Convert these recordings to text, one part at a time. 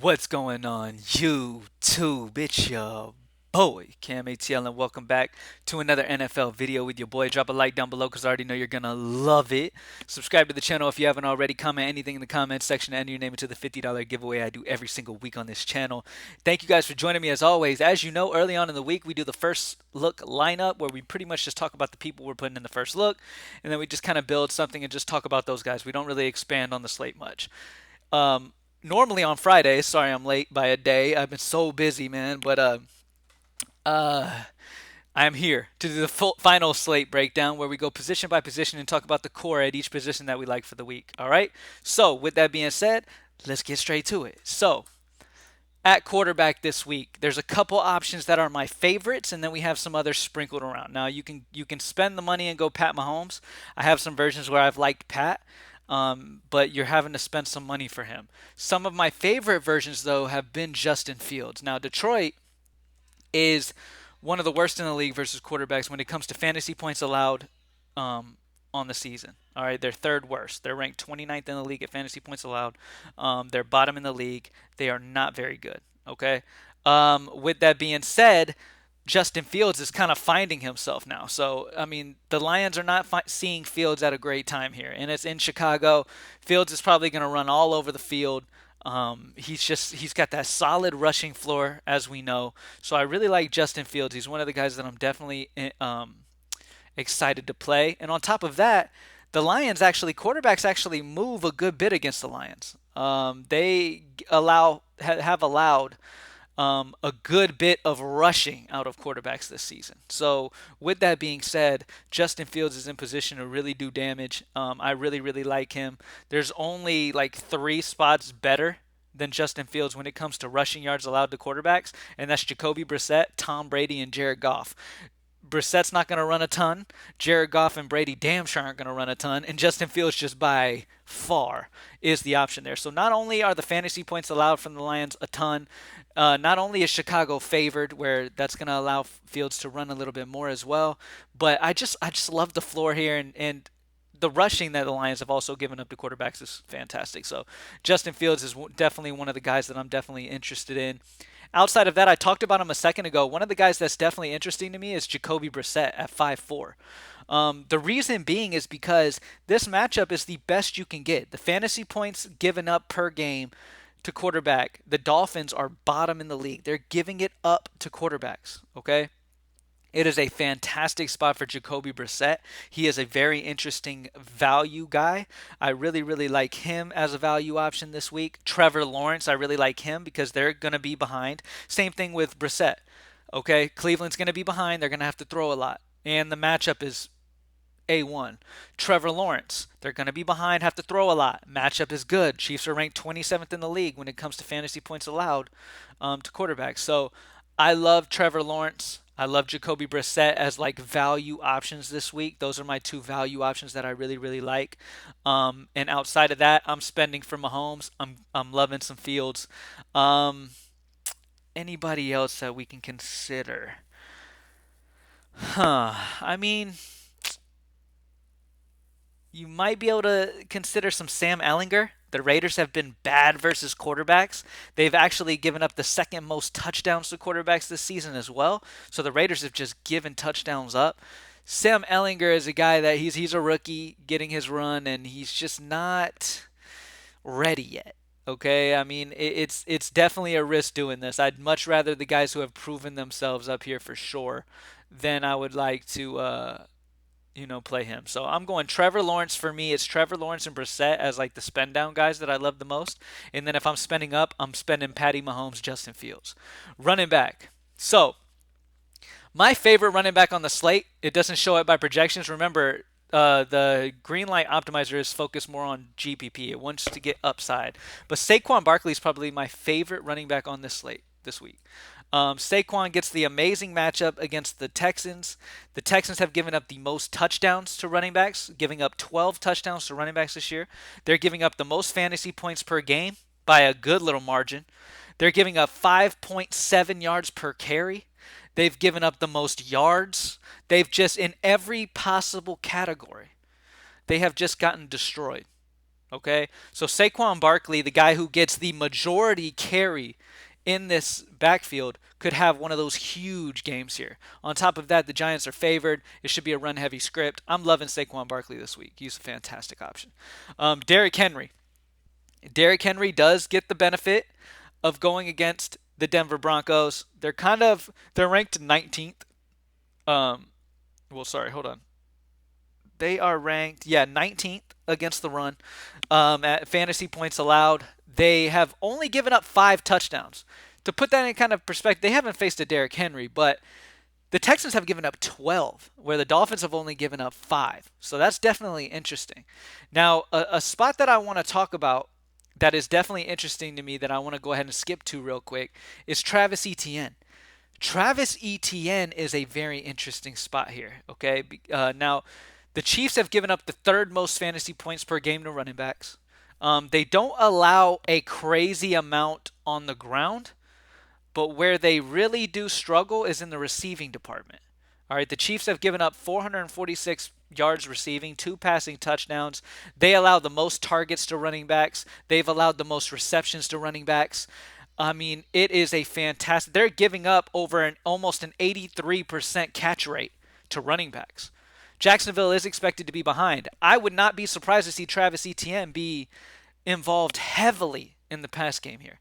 What's going on, YouTube? It's your boy, CamATL, and welcome back to another NFL video with your boy. Drop a like down below because I already know you're going to love it. Subscribe to the channel if you haven't already. Comment anything in the comments section and enter your name into the $50 giveaway I do every single week on this channel. Thank you guys for joining me as always. As you know, early on in the week, we do the first look lineup where we pretty much just talk about the people we're putting in the first look, and then we just kind of build something and just talk about those guys. We don't really expand on the slate much. Um, Normally on Fridays, sorry I'm late by a day. I've been so busy, man. But I am here to do the final slate breakdown where we go position by position and talk about the core at each position that we like for the week. All right. So with that being said, let's get straight to it. So at quarterback this week, there's a couple options that are my favorites, and then we have some others sprinkled around. Now you can spend the money and go Pat Mahomes. I have some versions where I've liked Pat, but you're having to spend some money for him. Some of my favorite versions though have been Justin Fields. Now Detroit is one of the worst in the league versus quarterbacks when it comes to fantasy points allowed on the season. All right, they're third worst. They're ranked 29th in the league at fantasy points allowed. They're bottom in the league. They are not very good. Okay. With that being said, Justin Fields is kind of finding himself now. So, I mean, the Lions are not seeing Fields at a great time here. And it's in Chicago. Fields is probably going to run all over the field. He's got that solid rushing floor, as we know. So I really like Justin Fields. He's one of the guys that I'm definitely excited to play. And on top of that, the Lions actually quarterbacks actually move a good bit against the Lions. They have allowed a good bit of rushing out of quarterbacks this season. So with that being said, Justin Fields is in position to really do damage. I really like him. There's only like three spots better than Justin Fields when it comes to rushing yards allowed to quarterbacks, and that's Jacoby Brissett, Tom Brady, and Jared Goff. Brissett's not going to run a ton. Jared Goff and Brady damn sure aren't going to run a ton. And Justin Fields just by far is the option there. So not only are the fantasy points allowed from the Lions a ton, not only is Chicago favored, where that's going to allow Fields to run a little bit more as well, but I just love the floor here, and the rushing that the Lions have also given up to quarterbacks is fantastic. So Justin Fields is definitely one of the guys that I'm definitely interested in. Outside of that, I talked about him a second ago. One of the guys that's definitely interesting to me is Jacoby Brissett at 5'4". The reason being is because this matchup is the best you can get. The fantasy points given up per game to quarterback, the Dolphins are bottom in the league. They're giving it up to quarterbacks, okay? It is a fantastic spot for Jacoby Brissett. He is a very interesting value guy. I really like him as a value option this week. Trevor Lawrence, I really like him because they're going to be behind. Same thing with Brissett. Okay, Cleveland's going to be behind. They're going to have to throw a lot. And the matchup is A1. Trevor Lawrence, they're going to be behind, have to throw a lot. Matchup is good. Chiefs are ranked 27th in the league when it comes to fantasy points allowed to quarterbacks. So I love Trevor Lawrence. I love Jacoby Brissett as like value options this week. Those are my two value options that I really like. And outside of that, I'm spending for Mahomes. I'm loving some Fields. Um, Anybody else that we can consider? I mean, you might be able to consider some Sam Ellinger. The Raiders have been bad versus quarterbacks. They've actually given up the second most touchdowns to quarterbacks this season as well. So the Raiders have just given touchdowns up. Sam Ellinger is a guy that he's a rookie getting his run, and he's just not ready yet. Okay, I mean it's definitely a risk doing this. I'd much rather the guys who have proven themselves up here for sure than I would like to play him. So I'm going Trevor Lawrence for me. It's Trevor Lawrence and Brissett as like the spend down guys that I love the most. And then if I'm spending up, I'm spending Patty Mahomes, Justin Fields. Running back. So my favorite running back on the slate, it doesn't show it by projections. Remember, the green light optimizer is focused more on GPP. It wants to get upside. But Saquon Barkley is probably my favorite running back on this slate this week. Saquon gets the amazing matchup against the Texans. The Texans have given up the most touchdowns to running backs, giving up 12 touchdowns to running backs this year. They're giving up the most fantasy points per game by a good little margin. They're giving up 5.7 yards per carry. They've given up the most yards. They've just, in every possible category, they have just gotten destroyed. Okay, so Saquon Barkley, the guy who gets the majority carry in this backfield, could have one of those huge games here. On top of that, the Giants are favored. It should be a run-heavy script. I'm loving Saquon Barkley this week. He's a fantastic option. Derrick Henry. Derrick Henry does get the benefit of going against the Denver Broncos. They're ranked 19th. Well, sorry, hold on. They are ranked, 19th against the run at fantasy points allowed. They have only given up 5 touchdowns. To put that in kind of perspective, they haven't faced a Derrick Henry, but the Texans have given up 12, where the Dolphins have only given up 5. So that's definitely interesting. Now, a spot that I want to talk about that is definitely interesting to me that I want to go ahead and skip to real quick is Travis Etienne. Travis Etienne is a very interesting spot here. Okay, now the Chiefs have given up the third most fantasy points per game to running backs. They don't allow a crazy amount on the ground, but where they really do struggle is in the receiving department. All right, the Chiefs have given up 446 yards receiving, 2 passing touchdowns. They allow the most targets to running backs. They've allowed the most receptions to running backs. I mean, it is a fantastic. They're giving up over almost an 83% catch rate to running backs. Jacksonville is expected to be behind. I would not be surprised to see Travis Etienne be involved heavily in the pass game here.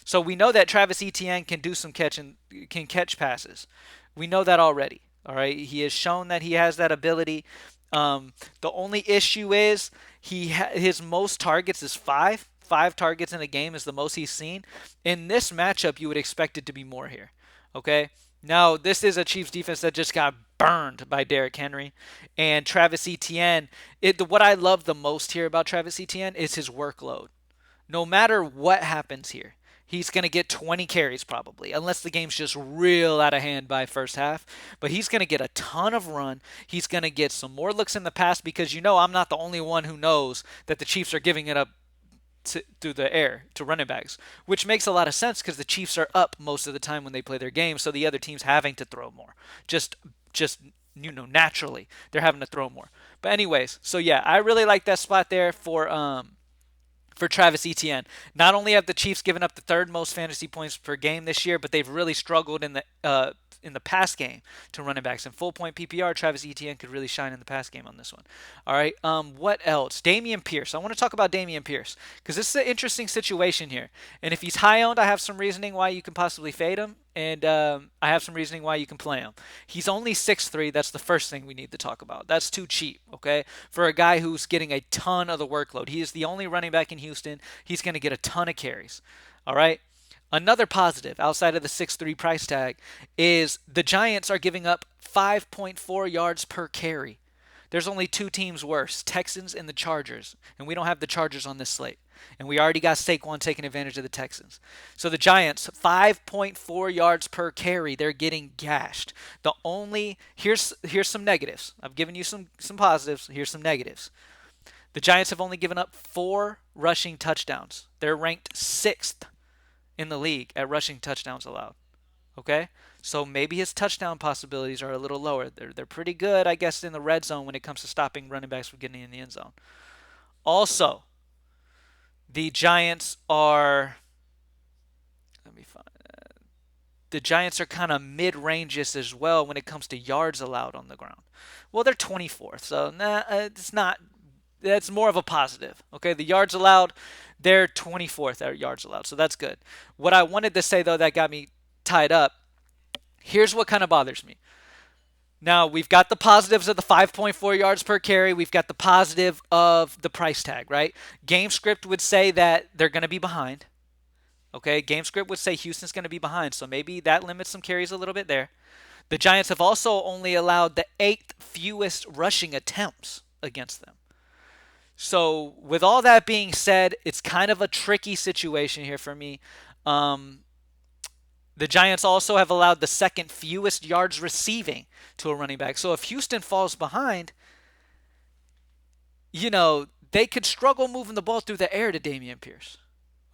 So we know that Travis Etienne can do some catching, can catch passes. We know that already. All right, he has shown that he has that ability. The only issue is his most targets is 5. 5 targets in a game is the most he's seen. In this matchup, you would expect it to be more here. Okay. Now, this is a Chiefs defense that just got burned by Derrick Henry and Travis Etienne. What I love the most here about Travis Etienne is his workload. No matter what happens here, he's going to get 20 carries probably, unless the game's just real out of hand by first half. But he's going to get a ton of run. He's going to get some more looks in the pass because I'm not the only one who knows that the Chiefs are giving it up through the air to running backs, which makes a lot of sense because the Chiefs are up most of the time when they play their game, so the other team's having to throw more. Just naturally, they're having to throw more. But anyways, so yeah, I really like that spot there for Travis Etienne. Not only have the Chiefs given up the third most fantasy points per game this year, but they've really struggled in the pass game to running backs. In full point PPR, Travis Etienne could really shine in the pass game on this one. All right. What else? Dameon Pierce. I want to talk about Dameon Pierce because this is an interesting situation here. And if he's high owned, I have some reasoning why you can possibly fade him. And I have some reasoning why you can play him. He's only 6'3". That's the first thing we need to talk about. That's too cheap, okay? For a guy who's getting a ton of the workload. He is the only running back in Houston. He's going to get a ton of carries, all right? Another positive outside of the 6'3" price tag is the Giants are giving up 5.4 yards per carry. There's only 2 teams worse, Texans and the Chargers, and we don't have the Chargers on this slate. And we already got Saquon taking advantage of the Texans. So the Giants, 5.4 yards per carry, they're getting gashed. Here's some negatives. I've given you some positives. Here's some negatives. The Giants have only given up 4 rushing touchdowns. They're ranked 6th in the league at rushing touchdowns allowed. Okay? So maybe his touchdown possibilities are a little lower. They're pretty good, I guess, in the red zone when it comes to stopping running backs from getting in the end zone. Also, the Giants are the Giants are kind of mid-ranges as well when it comes to yards allowed on the ground. Well, they're 24th, so it's not. That's more of a positive. Okay, the yards allowed, they're 24th at yards allowed, so that's good. What I wanted to say though that got me tied up. Here's what kind of bothers me. Now, we've got the positives of the 5.4 yards per carry. We've got the positive of the price tag, right? Game script would say that they're going to be behind. Okay, game script would say Houston's going to be behind, so maybe that limits some carries a little bit there. The Giants have also only allowed the 8th fewest rushing attempts against them. So, with all that being said, it's kind of a tricky situation here for me. The Giants also have allowed the 2nd fewest yards receiving to a running back. So if Houston falls behind, they could struggle moving the ball through the air to Dameon Pierce.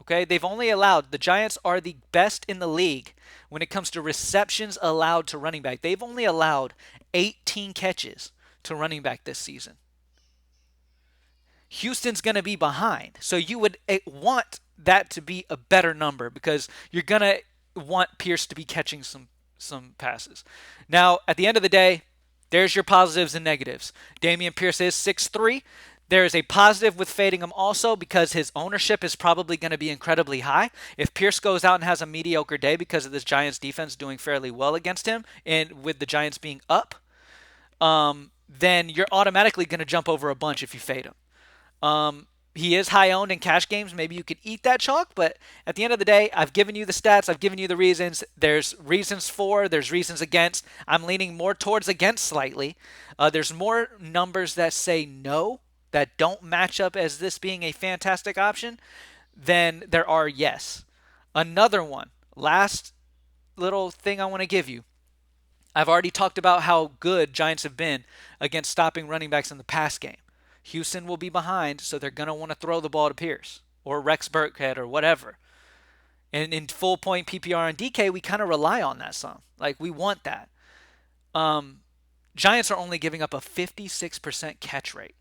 Okay, the Giants are the best in the league when it comes to receptions allowed to running back. They've only allowed 18 catches to running back this season. Houston's going to be behind. So you would want that to be a better number because you're going to want Pierce to be catching some passes. Now, at the end of the day, there's your positives and negatives. Dameon Pierce is 6'3". There is a positive with fading him also because his ownership is probably going to be incredibly high. If Pierce goes out and has a mediocre day because of this Giants defense doing fairly well against him and with the Giants being up, then you're automatically going to jump over a bunch if you fade him. He is high owned in cash games. Maybe you could eat that chalk, but at the end of the day, I've given you the stats. I've given you the reasons. There's reasons for, there's reasons against. I'm leaning more towards against slightly. There's more numbers that say no, that don't match up as this being a fantastic option, than there are yes. Another one, last little thing I want to give you. I've already talked about how good Giants have been against stopping running backs in the pass game. Houston will be behind, so they're going to want to throw the ball to Pierce or Rex Burkhead or whatever. And in full point PPR and DK, we kind of rely on that some. Like, we want that. Giants are only giving up a 56% catch rate.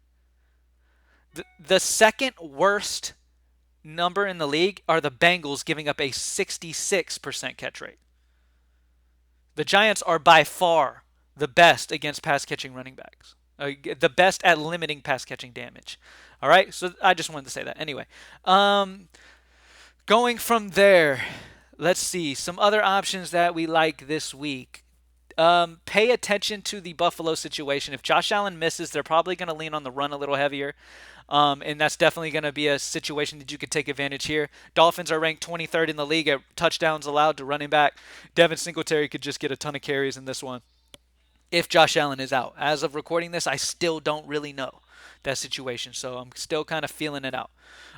The second worst number in the league are the Bengals giving up a 66% catch rate. The Giants are by far the best against pass-catching running backs. The best at limiting pass-catching damage. All right? So I just wanted to say that. Anyway, going from there, let's see. Some other options that we like this week. Pay attention to the Buffalo situation. If Josh Allen misses, they're probably going to lean on the run a little heavier. And that's definitely going to be a situation that you could take advantage here. Dolphins are ranked 23rd in the league at touchdowns allowed to running back. Devin Singletary could just get a ton of carries in this one if Josh Allen is out. As of recording this, I still don't really know that situation, so I'm still kind of feeling it out.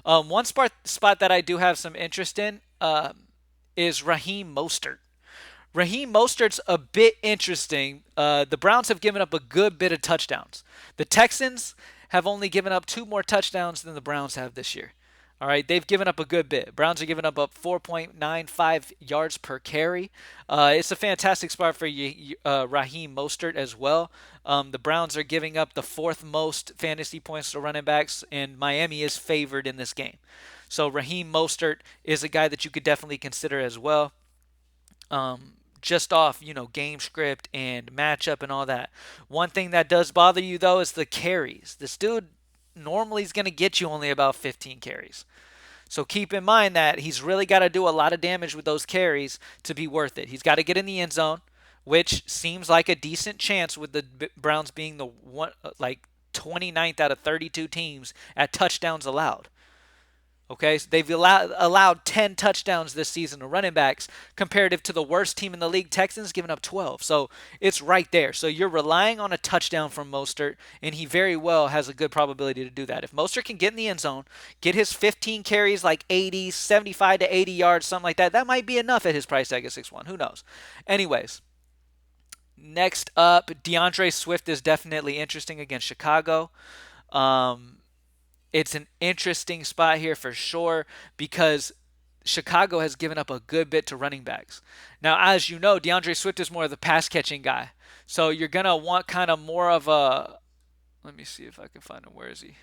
One spot that I do have some interest in is Raheem Mostert. Raheem Mostert's a bit interesting. The Browns have given up a good bit of touchdowns. The Texans have only given up 2 more touchdowns than the Browns have this year. All right, they've given up a good bit. Browns are giving up 4.95 yards per carry. It's a fantastic spot for Raheem Mostert as well. The Browns are giving up the 4th most fantasy points to running backs, and Miami is favored in this game. So Raheem Mostert is a guy that you could definitely consider as well. Just off, game script and matchup and all that. One thing that does bother you, though, is the carries. This dude normally is going to get you only about 15 carries. So keep in mind that he's really got to do a lot of damage with those carries to be worth it. He's got to get in the end zone, which seems like a decent chance with the Browns being the 29th out of 32 teams at touchdowns allowed. Okay, so they've allowed 10 touchdowns this season to running backs, comparative to the worst team in the league, Texans, giving up 12. So it's right there. So you're relying on a touchdown from Mostert, and he very well has a good probability to do that. If Mostert can get in the end zone, get his 15 carries like 80, 75 to 80 yards, something like that, that might be enough at his price tag at 6'1". Who knows? Anyways, next up, DeAndre Swift is definitely interesting against Chicago. It's an interesting spot here for sure because Chicago has given up a good bit to running backs. Now, as you know, DeAndre Swift is more of the pass-catching guy. So you're going to want kind of more of a... Let me see if I can find him. Where is he?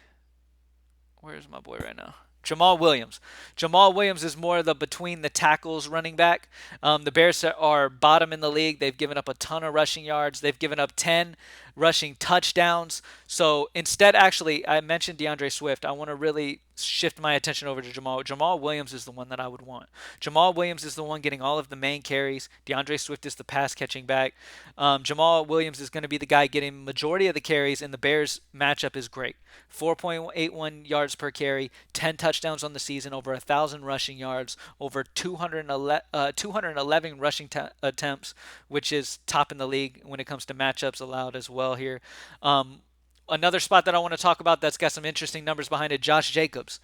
Where's my boy right now? Jamal Williams. Jamal Williams is more of the between the tackles running back. The Bears are bottom in the league. They've given up a ton of rushing yards. They've given up 10 rushing touchdowns. So instead, actually, I mentioned DeAndre Swift. I want to really shift my attention over to Jamal. Jamal Williams is the one that I would want. Jamal Williams is the one getting all of the main carries. DeAndre Swift is the pass catching back. Jamal Williams is going to be the guy getting majority of the carries, and the Bears matchup is great. 4.81 yards per carry, 10 touchdowns on the season, over 1,000 rushing yards, over 211 rushing attempts, which is top in the league when it comes to matchups allowed as well here. Another spot that I want to talk about that's got some interesting numbers behind it, Josh Jacobs.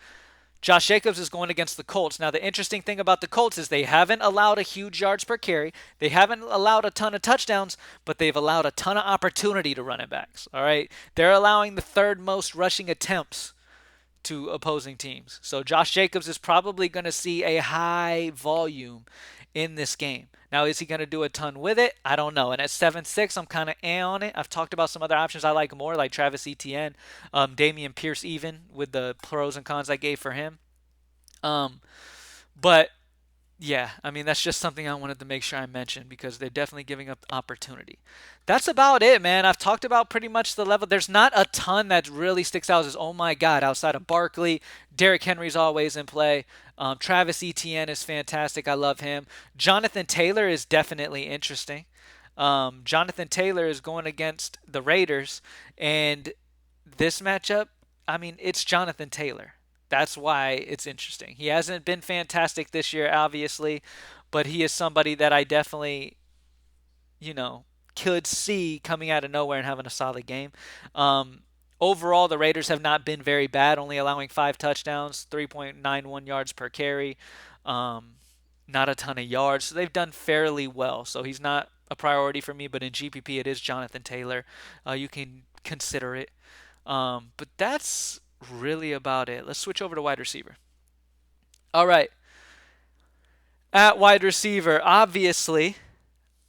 Josh Jacobs is going against the Colts. Now, the interesting thing about the Colts is they haven't allowed a huge yards per carry. They haven't allowed a ton of touchdowns, but they've allowed a ton of opportunity to running backs. All right? They're allowing the 3rd most rushing attempts to opposing teams. So Josh Jacobs is probably going to see a high volume in this game. Now, is he going to do a ton with it? I don't know. And at 7-6, I'm kind of on it. I've talked about some other options I like more, like Travis Etienne, Damian Pierce, even with the pros and cons I gave for him. Um, but yeah, I mean, that's just something I wanted to make sure I mentioned because they're definitely giving up opportunity. That's about it, man. I've talked about pretty much the level. There's not a ton that really sticks out as, oh my God, outside of Barkley. Derrick Henry's always in play. Travis Etienne is fantastic. I love him. Jonathan Taylor is definitely interesting. Jonathan Taylor is going against the Raiders, and this matchup, I mean, it's Jonathan Taylor. That's why it's interesting. He hasn't been fantastic this year, obviously, but he is somebody that I definitely, you know, could see coming out of nowhere and having a solid game. Overall, the Raiders have not been very bad, only allowing 5 touchdowns, 3.91 yards per carry, um, not a ton of yards. So they've done fairly well. So he's not a priority for me, but in GPP, it is Jonathan Taylor. You can consider it. But that's really about it. Let's switch over to wide receiver. All right. At wide receiver, obviously,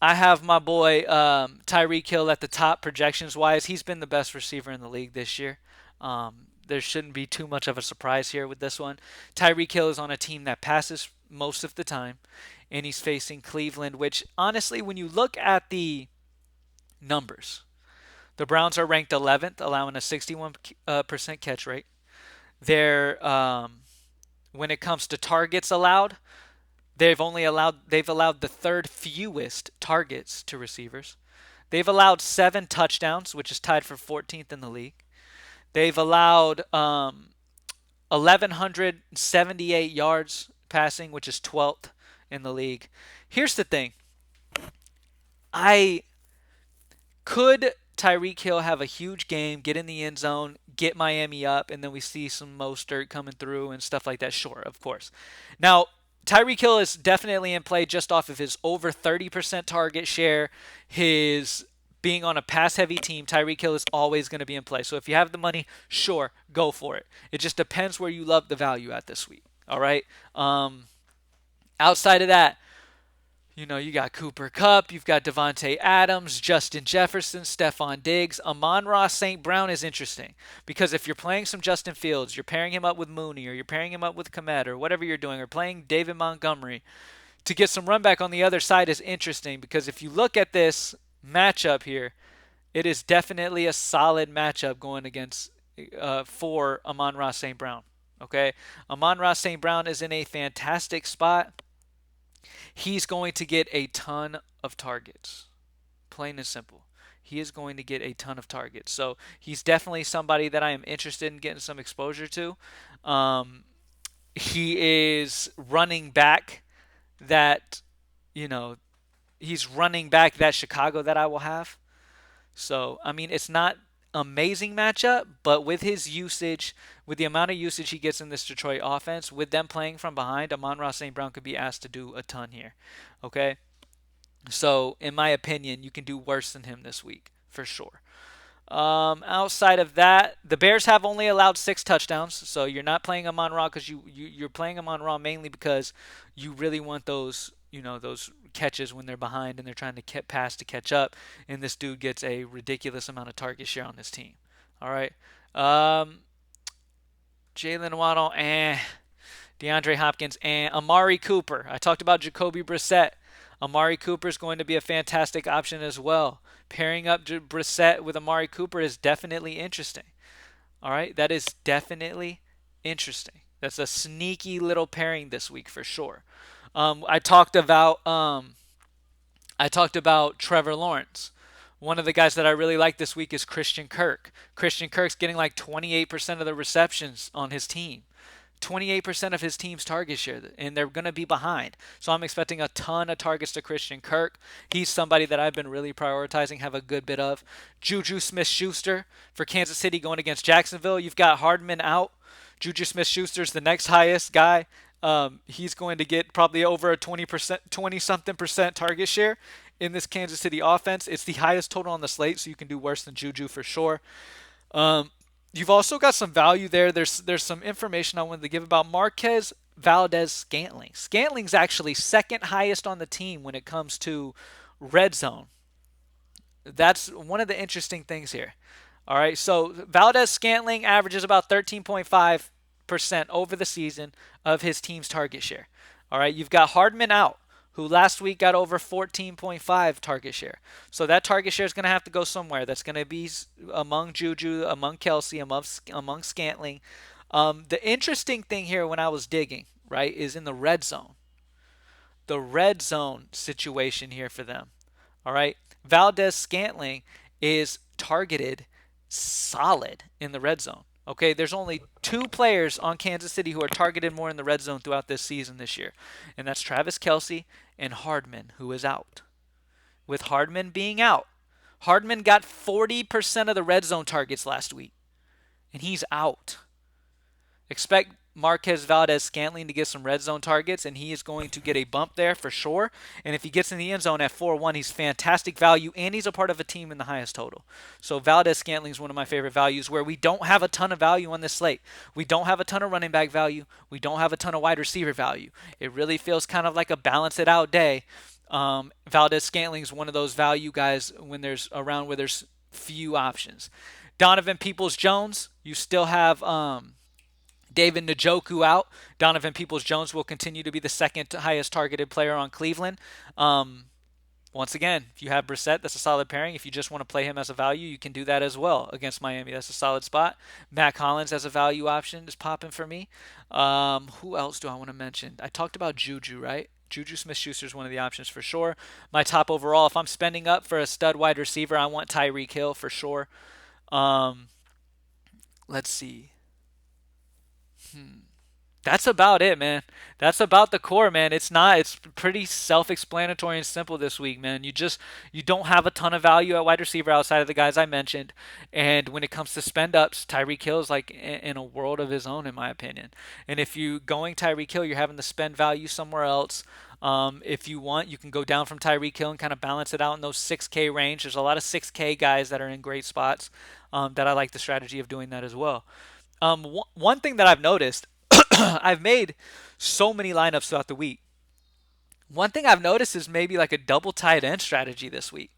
I have my boy Tyreek Hill at the top projections wise. He's been the best receiver in the league this year. There shouldn't be too much of a surprise here with this one. Tyreek Hill is on a team that passes most of the time, and he's facing Cleveland, which honestly, when you look at the numbers, the Browns are ranked 11th, allowing a 61% catch rate. They're when it comes to targets allowed, they've allowed the third fewest targets to receivers. They've allowed 7 touchdowns, which is tied for 14th in the league. They've allowed 1,178 yards passing, which is 12th in the league. Here's the thing. I could Tyreek Hill have a huge game, get in the end zone, get Miami up, and then we see some Mostert coming through and stuff like that? Sure, of course. Now, Tyreek Hill is definitely in play just off of his over 30% target share, his being on a pass-heavy team. Tyreek Hill is always going to be in play. So if you have the money, sure, go for it. It just depends where you love the value at this week. All right? Outside of that, you got Cooper Kupp, you've got Devontae Adams, Justin Jefferson, Stephon Diggs. Amon-Ra St. Brown is interesting because if you're playing some Justin Fields, you're pairing him up with Mooney or you're pairing him up with Komet or whatever you're doing, or playing David Montgomery, to get some run back on the other side is interesting because if you look at this matchup here, it is definitely a solid matchup going against for Amon-Ra St. Brown. Okay? Amon-Ra St. Brown is in a fantastic spot. He's going to get a ton of targets. Plain and simple. He is going to get a ton of targets. So he's definitely somebody that I am interested in getting some exposure to. He is running back that, you know, he's running back that Chicago that I will have. So, I mean, it's not amazing matchup, but with his usage, with the amount of usage he gets in this Detroit offense, with them playing from behind, Amon-Ra St. Brown could be asked to do a ton here. Okay? So, in my opinion, you can do worse than him this week, for sure. Outside of that, the Bears have only allowed 6 touchdowns, so you're not playing Amon-Ra because you're playing Amon-Ra mainly because you really want those those catches when they're behind and they're trying to pass to catch up, and this dude gets a ridiculous amount of target share on this team. All right, Jalen Waddle and DeAndre Hopkins and Amari Cooper. I talked about Jacoby Brissett. Amari Cooper is going to be a fantastic option as well. Pairing up Brissett with Amari Cooper is definitely interesting. All right, that is definitely interesting. That's a sneaky little pairing this week for sure. I talked about Trevor Lawrence. One of the guys that I really like this week is Christian Kirk. Christian Kirk's getting like 28% of the receptions on his team. 28% of his team's target share, and they're going to be behind. So I'm expecting a ton of targets to Christian Kirk. He's somebody that I've been really prioritizing, have a good bit of. Juju Smith-Schuster for Kansas City going against Jacksonville. You've got Hardman out. Juju Smith-Schuster's the next highest guy. He's going to get probably over a 20-something percent target share in this Kansas City offense. It's the highest total on the slate, so you can do worse than Juju for sure. You've also got some value there. There's some information I wanted to give about Marquez Valdez Scantling. Scantling's actually second highest on the team when it comes to red zone. That's one of the interesting things here. All right, so Valdez Scantling averages about 13.5% over the season of his team's target share. All right, you've got Hardman out, who last week got over 14.5 target share. So that target share is going to have to go somewhere. That's going to be among Juju, among Kelsey, among Scantling. The interesting thing here when I was digging, right, is in the red zone. The red zone situation here for them. All right. Valdez Scantling is targeted solid in the red zone. Okay, there's only two players on Kansas City who are targeted more in the red zone throughout this season this year, and that's Travis Kelsey and Hardman, who is out. With Hardman being out, Hardman got 40% of the red zone targets last week, and he's out. Expect Marquez Valdez Scantling to get some red zone targets, and he is going to get a bump there for sure. And if he gets in the end zone at 4-1, he's fantastic value, and he's a part of a team in the highest total. So Valdez Scantling is one of my favorite values where we don't have a ton of value on this slate. We don't have a ton of running back value. We don't have a ton of wide receiver value. It really feels kind of like a balance it out day. Valdez Scantling is one of those value guys when there's around where there's few options. Donovan Peoples-Jones, you still have David Njoku out. Donovan Peoples-Jones will continue to be the second highest targeted player on Cleveland. Once again, if you have Brissett, that's a solid pairing. If you just want to play him as a value, you can do that as well against Miami. That's a solid spot. Matt Collins as a value option is popping for me. Who else do I want to mention? I talked about Juju, right? Juju Smith-Schuster is one of the options for sure. My top overall, if I'm spending up for a stud wide receiver, I want Tyreek Hill for sure. Let's see. That's about it, man. That's about the core, man. It's pretty self-explanatory and simple this week, man. You don't have a ton of value at wide receiver outside of the guys I mentioned. And when it comes to spend ups, Tyreek Hill is like in a world of his own, in my opinion. And if you going Tyreek Hill, you're having to spend value somewhere else. If you want, you can go down from Tyreek Hill and kind of balance it out in those 6K range. There's a lot of 6K guys that are in great spots that I like the strategy of doing that as well. One thing that I've noticed, I've made so many lineups throughout the week. One thing I've noticed is maybe like a double tight end strategy this week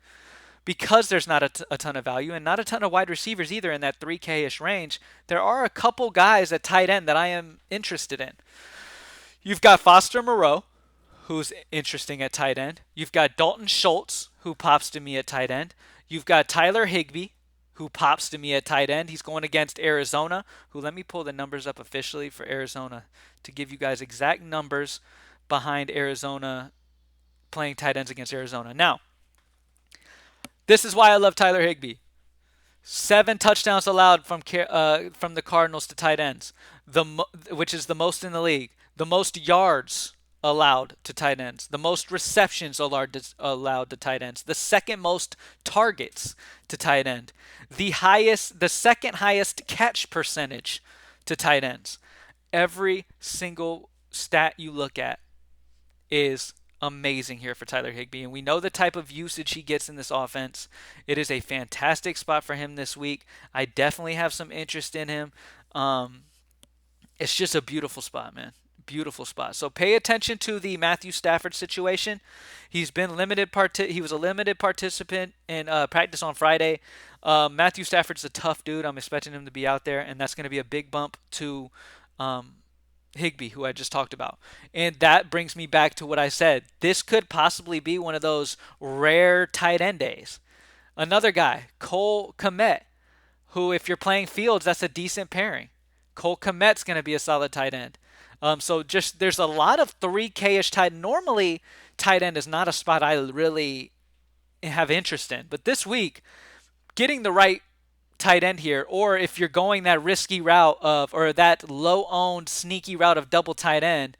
because there's not a ton of value and not a ton of wide receivers either in that 3K-ish range. There are a couple guys at tight end that I am interested in. You've got Foster Moreau, who's interesting at tight end. You've got Dalton Schultz, who pops to me at tight end. You've got Tyler Higbee, who pops to me at tight end. He's going against Arizona, who, let me pull the numbers up officially for Arizona to give you guys exact numbers behind Arizona playing tight ends against Arizona. Now, this is why I love Tyler Higbee. 7 touchdowns allowed from the Cardinals to tight ends, which is the most in the league. The most yards allowed to tight ends, the most receptions allowed to tight ends, the second most targets to tight end, the second highest catch percentage to tight ends. Every single stat you look at is amazing here for Tyler Higbee, and we know the type of usage he gets in this offense. It is a fantastic spot for him this week. I definitely have some interest in him. It's just a beautiful spot, man. Beautiful spot. So pay attention to the Matthew Stafford situation. He was a limited participant in practice on Friday. Matthew Stafford's a tough dude. I'm expecting him to be out there, and that's going to be a big bump to Higbee, who I just talked about. And that brings me back to what I said. This could possibly be one of those rare tight end days. Another guy, Cole Kmet, who if you're playing Fields, that's a decent pairing. Cole Kmet's going to be a solid tight end. So just there's a lot of 3K-ish tight end. Normally, tight end is not a spot I really have interest in. But this week, getting the right tight end here, or if you're going that risky route or that low-owned, sneaky route of double tight end,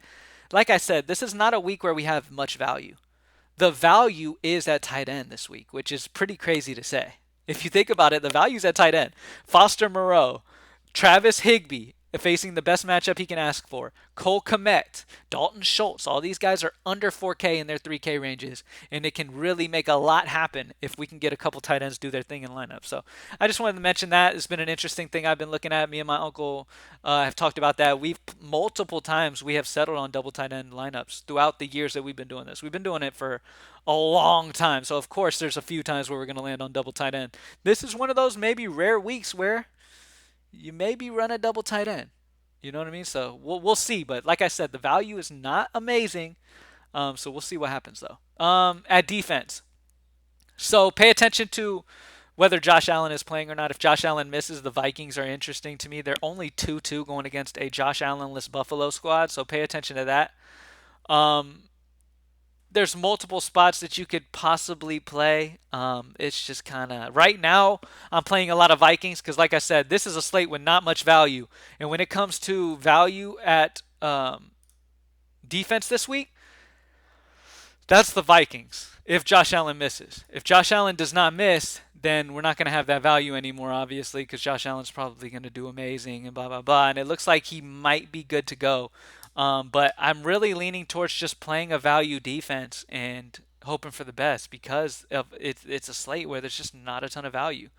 like I said, this is not a week where we have much value. The value is at tight end this week, which is pretty crazy to say. If you think about it, the value's at tight end. Foster Moreau, Travis Higbee, facing the best matchup he can ask for. Cole Kmet, Dalton Schultz, all these guys are under 4K in their 3K ranges, and it can really make a lot happen if we can get a couple tight ends do their thing in lineup. So I just wanted to mention that. It's been an interesting thing I've been looking at. Me and my uncle have talked about that. We've multiple times we have settled on double tight end lineups throughout the years that we've been doing this. We've been doing it for a long time. So of course there's a few times where we're going to land on double tight end. This is one of those maybe rare weeks where you maybe run a double tight end. You know what I mean? So we'll see. But like I said, the value is not amazing. So we'll see what happens though. At defense, so pay attention to whether Josh Allen is playing or not. If Josh Allen misses, the Vikings are interesting to me. They're only 2-2 going against a Josh Allen-less Buffalo squad, so pay attention to that. Um, there's multiple spots that you could possibly play. It's just kind of right now I'm playing a lot of Vikings because, like I said, this is a slate with not much value. And when it comes to value at defense this week, that's the Vikings. If Josh Allen misses, if Josh Allen does not miss, then we're not going to have that value anymore, obviously, because Josh Allen's probably going to do amazing and blah blah blah. And it looks like he might be good to go. But I'm really leaning towards just playing a value defense and hoping for the best because it's a slate where there's just not a ton of value.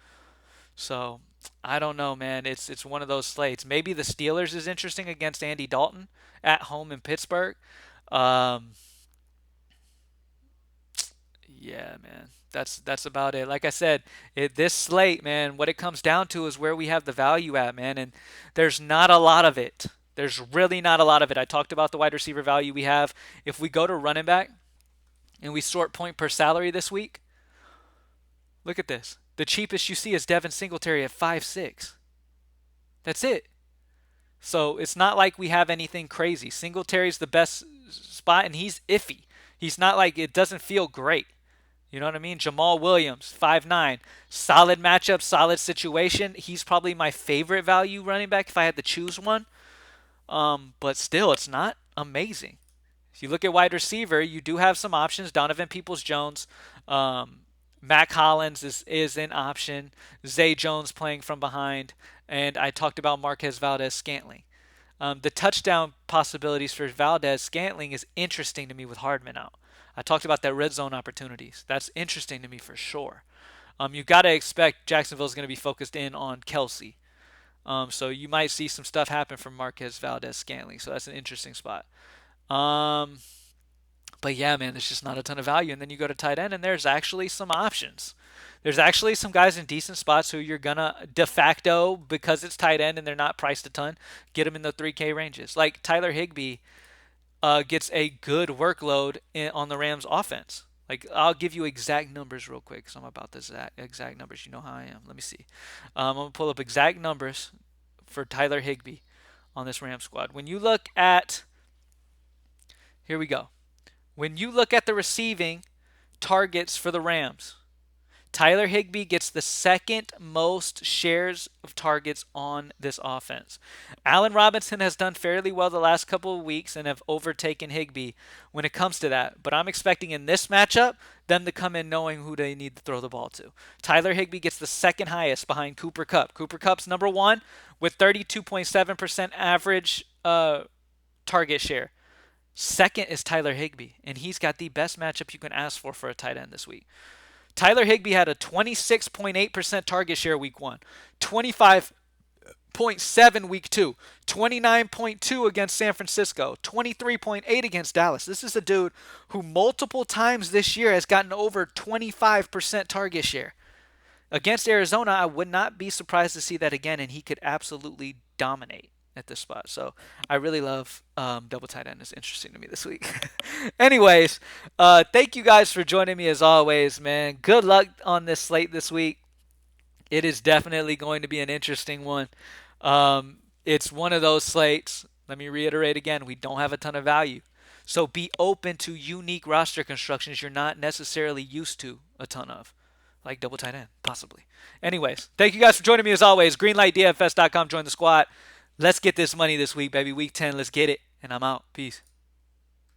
So I don't know, man. It's one of those slates. Maybe the Steelers is interesting against Andy Dalton at home in Pittsburgh. Um, yeah, man. That's about it. Like I said, this slate, man, what it comes down to is where we have the value at, man, and there's not a lot of it. There's really not a lot of it. I talked about the wide receiver value we have. If we go to running back and we sort point per salary this week, look at this. The cheapest you see is Devin Singletary at 5.6. That's it. So it's not like we have anything crazy. Singletary's the best spot, and he's iffy. He's not like it doesn't feel great. You know what I mean? Jamal Williams, 5'9". Solid matchup, solid situation. He's probably my favorite value running back if I had to choose one. But still, it's not amazing. If you look at wide receiver, you do have some options. Donovan Peoples-Jones, Mac Hollins is an option. Zay Jones playing from behind. And I talked about Marquez Valdez-Scantling. The touchdown possibilities for Valdez-Scantling is interesting to me with Hardman out. I talked about that red zone opportunities. That's interesting to me for sure. You got to expect Jacksonville's going to be focused in on Kelsey. So you might see some stuff happen from Marquez Valdez-Scantling. So that's an interesting spot. Um, but yeah, man, there's just not a ton of value. And then you go to tight end, and there's actually some options. There's actually some guys in decent spots who you're gonna de facto, because it's tight end and they're not priced a ton, get them in the 3K ranges. Like Tyler Higbee gets a good workload on the Rams offense. Like I'll give you exact numbers real quick because I'm about this exact numbers. You know how I am. Let me see. I'm gonna pull up exact numbers for Tyler Higbee on this Ram squad. When you look at, here we go. When you look at the receiving targets for the Rams, Tyler Higbee gets the second most shares of targets on this offense. Allen Robinson has done fairly well the last couple of weeks and have overtaken Higbee when it comes to that. But I'm expecting in this matchup them to come in knowing who they need to throw the ball to. Tyler Higbee gets the second highest behind Cooper Kupp. Cooper Kupp's number one with 32.7% average target share. Second is Tyler Higbee, and he's got the best matchup you can ask for a tight end this week. Tyler Higbee had a 26.8% target share week 1, 25.7 week 2, 29.2 against San Francisco, 23.8 against Dallas. This is a dude who multiple times this year has gotten over 25% target share. Against Arizona, I would not be surprised to see that again, and he could absolutely dominate at this spot. So I really love double tight end. It's interesting to me this week. Anyways, thank you guys for joining me as always, man. Good luck on this slate this week. It is definitely going to be an interesting one. It's one of those slates. Let me reiterate again, we don't have a ton of value. So be open to unique roster constructions you're not necessarily used to a ton of. Like double tight end, possibly. Anyways, thank you guys for joining me as always. GreenlightDFS.com. Join the squad. Let's get this money this week, baby. Week 10, let's get it. And I'm out. Peace.